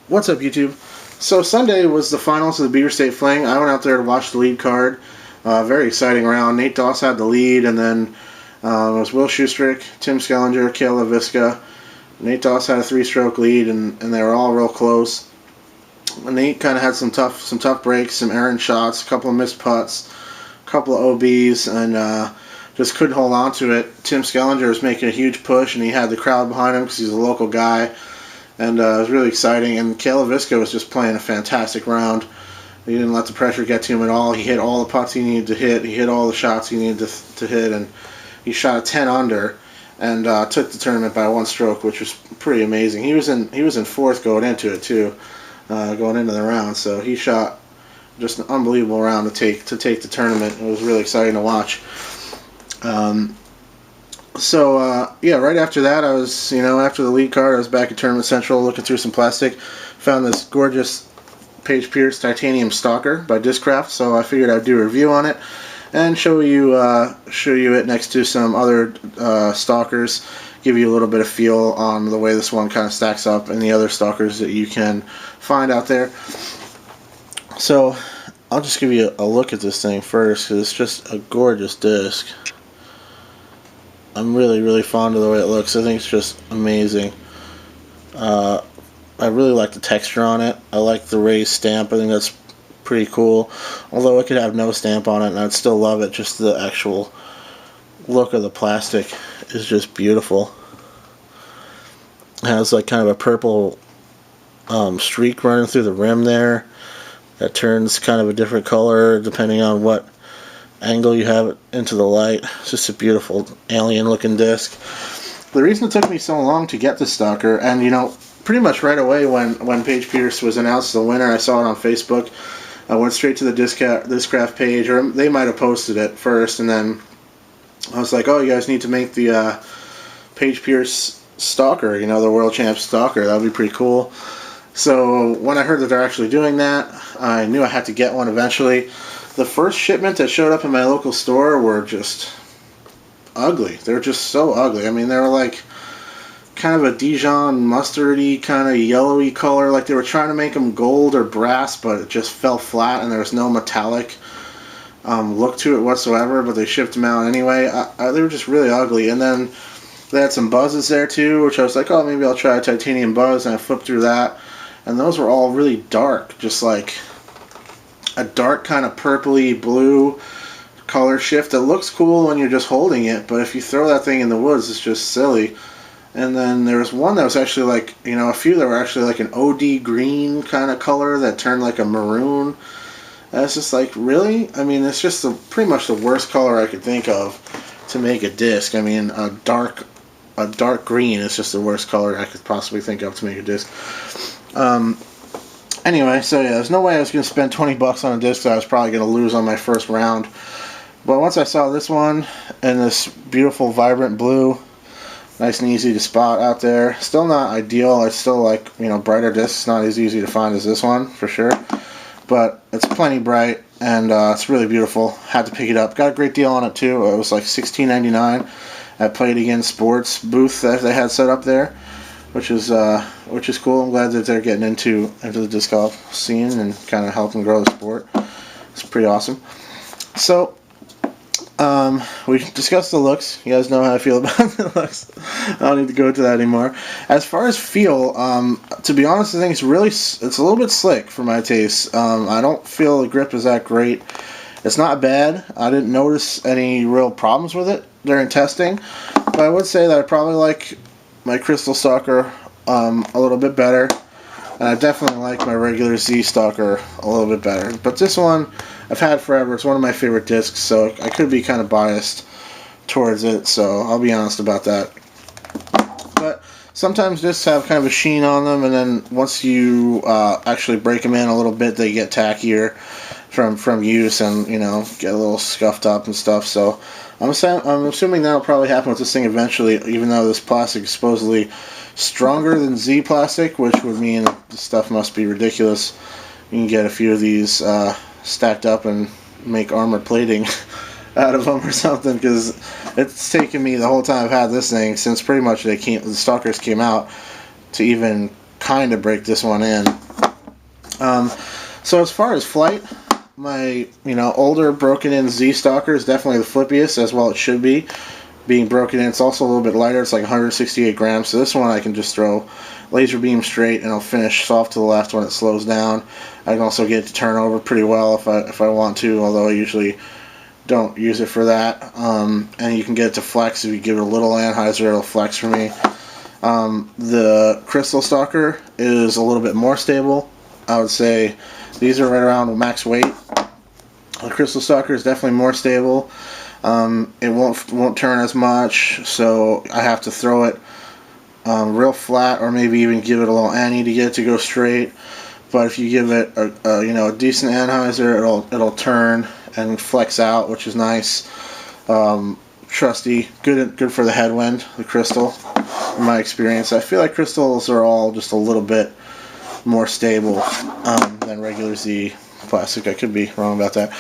What's up, YouTube? So Sunday was the finals of the Beaver State Fling. I went out there to watch the lead card. Very exciting round. Nate Doss had the lead, and then it was Will Schustrick, Tim Skellinger, Kale LaVisca. Nate Doss had a 3-stroke lead, and they were all real close. Nate kind of had some tough breaks, some errant shots, a couple of missed putts, a couple of OBs, and just couldn't hold on to it. Tim Skellinger was making a huge push, and he had the crowd behind him because he's a local guy. And it was really exciting. And Kale LaVisca was just playing a fantastic round. He didn't let the pressure get to him at all. He hit all the putts he needed to hit. He hit all the shots he needed to hit. And he shot a 10 under and took the tournament by 1 stroke, which was pretty amazing. He was in fourth going into it too, going into the round. So he shot just an unbelievable round to take the tournament. It was really exciting to watch. Yeah, right after that, I was, after the lead card, I was back at Tournament Central looking through some plastic. Found this gorgeous Paige Pierce Titanium Stalker by Discraft, so I figured I'd do a review on it and show you it next to some other stalkers, give you a little bit of feel on the way this one kind of stacks up and the other stalkers that you can find out there. So I'll just give you a look at this thing first, because it's just a gorgeous disc. I'm really, really fond of the way it looks. I think it's just amazing. I really like the texture on it. I like the raised stamp. I think that's pretty cool. Although it could have no stamp on it, and I'd still love it. Just the actual look of the plastic is just beautiful. It has like kind of a purple streak running through the rim there that turns kind of a different color depending on what angle you have it into the light. It's just a beautiful alien looking disc. The reason it took me so long to get the stalker, and pretty much right away when Paige Pierce was announced the winner, I saw it on Facebook. I went straight to the Discraft page, or they might have posted it first, and then I was like, oh, you guys need to make the Paige Pierce Stalker, the World Champ Stalker. That would be pretty cool. So when I heard that they're actually doing that, I knew I had to get one eventually. The first shipment that showed up in my local store were just ugly. They were just so ugly. I mean, they were like kind of a Dijon mustardy, kind of yellowy color. Like they were trying to make them gold or brass, but it just fell flat, and there was no metallic look to it whatsoever. But they shipped them out anyway. They were just really ugly. And then they had some buzzes there too, which I was like, oh, maybe I'll try a titanium buzz. And I flipped through that, and those were all really dark, just like a dark kind of purpley blue color shift that looks cool when you're just holding it, but if you throw that thing in the woods, it's just silly. And then there was one that was actually like, a few that were actually like an OD green kind of color that turned like a maroon. And it's just like, really? I mean, it's just pretty much the worst color I could think of to make a disc. I mean, a dark green is just the worst color I could possibly think of to make a disc. Anyway, so yeah, there's no way I was going to spend $20 on a disc that I was probably going to lose on my first round. But once I saw this one in this beautiful, vibrant blue, nice and easy to spot out there. Still not ideal. I still like, brighter discs. Not as easy to find as this one, for sure. But it's plenty bright, and it's really beautiful. Had to pick it up. Got a great deal on it, too. It was like $16.99 at Play It Again Sports booth that they had set up there, which is cool. I'm glad that they're getting into the disc golf scene and kind of helping grow the sport. It's pretty awesome. So we discussed the looks. You guys know how I feel about the looks. I don't need to go into that anymore. As far as feel, to be honest, I think it's a little bit slick for my taste. I don't feel the grip is that great. It's not bad. I didn't notice any real problems with it during testing, but I would say that I probably like my Cryztal Stalker a little bit better, and I definitely like my regular Z Stalker a little bit better. But this one I've had forever. It's one of my favorite discs, so I could be kind of biased towards it, so I'll be honest about that. But sometimes discs have kind of a sheen on them, and then once you actually break them in a little bit, they get tackier from use and get a little scuffed up and stuff. So I'm assuming that'll probably happen with this thing eventually, even though this plastic is supposedly stronger than Z plastic, which would mean the stuff must be ridiculous. You can get a few of these stacked up and make armor plating out of them or something, because it's taken me the whole time I've had this thing, since pretty much the Stalkers came out, to even kind of break this one in. So as far as flight, my older broken in Z Stalker is definitely the flippiest, as well it should be. Being broken in, it's also a little bit lighter. It's like 168 grams. So this one I can just throw laser beam straight, and it'll finish soft to the left when it slows down. I can also get it to turn over pretty well if I want to, although I usually don't use it for that. And you can get it to flex if you give it a little Anheuser, it'll flex for me. The Cryztal Stalker is a little bit more stable. I would say these are right around max weight. The Cryztal Stalker is definitely more stable. It won't turn as much, so I have to throw it real flat, or maybe even give it a little ante to get it to go straight. But if you give it a decent Anheuser, it'll turn and flex out, which is nice. Trusty, good for the headwind, the Cryztal. In my experience, I feel like Cryztals are all just a little bit more stable than regular Z plastic. I could be wrong about that.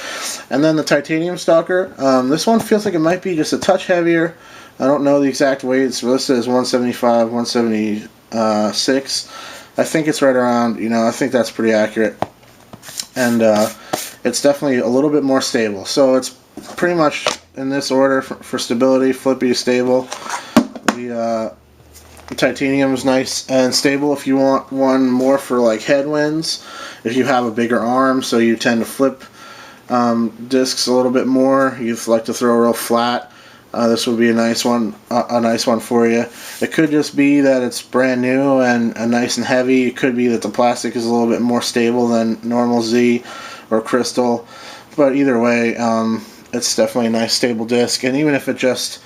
And then the Titanium Stalker. This one feels like it might be just a touch heavier. I don't know the exact weight. It's listed as 175, 176. I think it's right around, I think that's pretty accurate. And it's definitely a little bit more stable. So it's pretty much in this order for stability: flippy to stable. The Titanium is nice and stable if you want one more for like headwinds. If you have a bigger arm, so you tend to flip discs a little bit more, you like to throw real flat, this would be a nice one for you. It could just be that it's brand new and nice and heavy. It could be that the plastic is a little bit more stable than normal Z or Cryztal. But either way, it's definitely a nice stable disc. And even if it just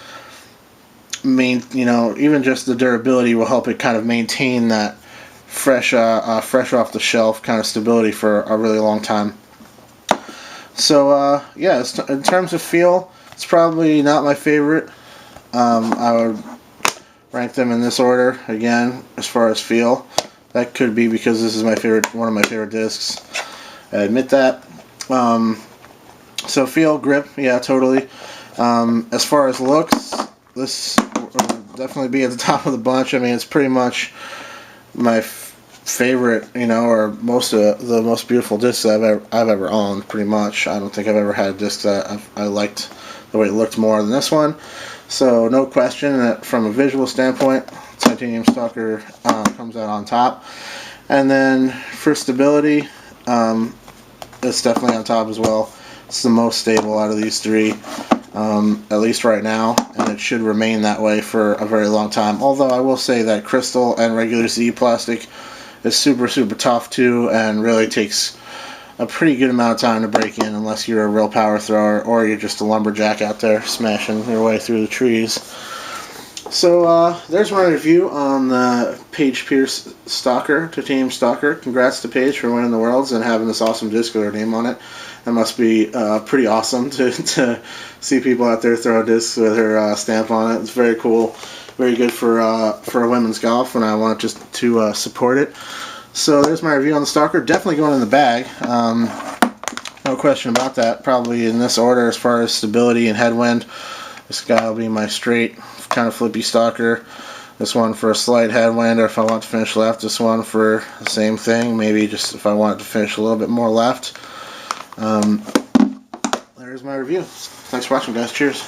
even just the durability will help it kind of maintain that fresh off the shelf kind of stability for a really long time. So yeah, in terms of feel, it's probably not my favorite. I would rank them in this order again as far as feel. That could be because this is one of my favorite discs. I admit that. So feel, grip, yeah, totally. As far as looks, this would definitely be at the top of the bunch. I mean, it's pretty much my favorite, or most of the most beautiful discs that I've ever owned. Pretty much, I don't think I've ever had a disc that I liked the way it looked more than this one. So no question that from a visual standpoint, Titanium Stalker comes out on top. And then for stability, it's definitely on top as well. It's the most stable out of these three. At least right now, and it should remain that way for a very long time. Although I will say that Cryztal and regular Z plastic is super tough too, and really takes a pretty good amount of time to break in, unless you're a real power thrower or you're just a lumberjack out there smashing your way through the trees. So there's my review on the Paige Pierce Stalker, Titanium Stalker. Congrats to Paige for winning the Worlds and having this awesome disc with her name on it. That must be pretty awesome to see people out there throw discs with her stamp on it. It's very cool, very good for women's golf, and I want just to support it. So there's my review on the Stalker. Definitely going in the bag. No question about that. Probably in this order as far as stability and headwind. This guy will be my straight, kind of flippy Stalker. This one for a slight headwind, or if I want to finish left, this one for the same thing. Maybe just if I want to finish a little bit more left. There's my review. Thanks for watching, guys. Cheers.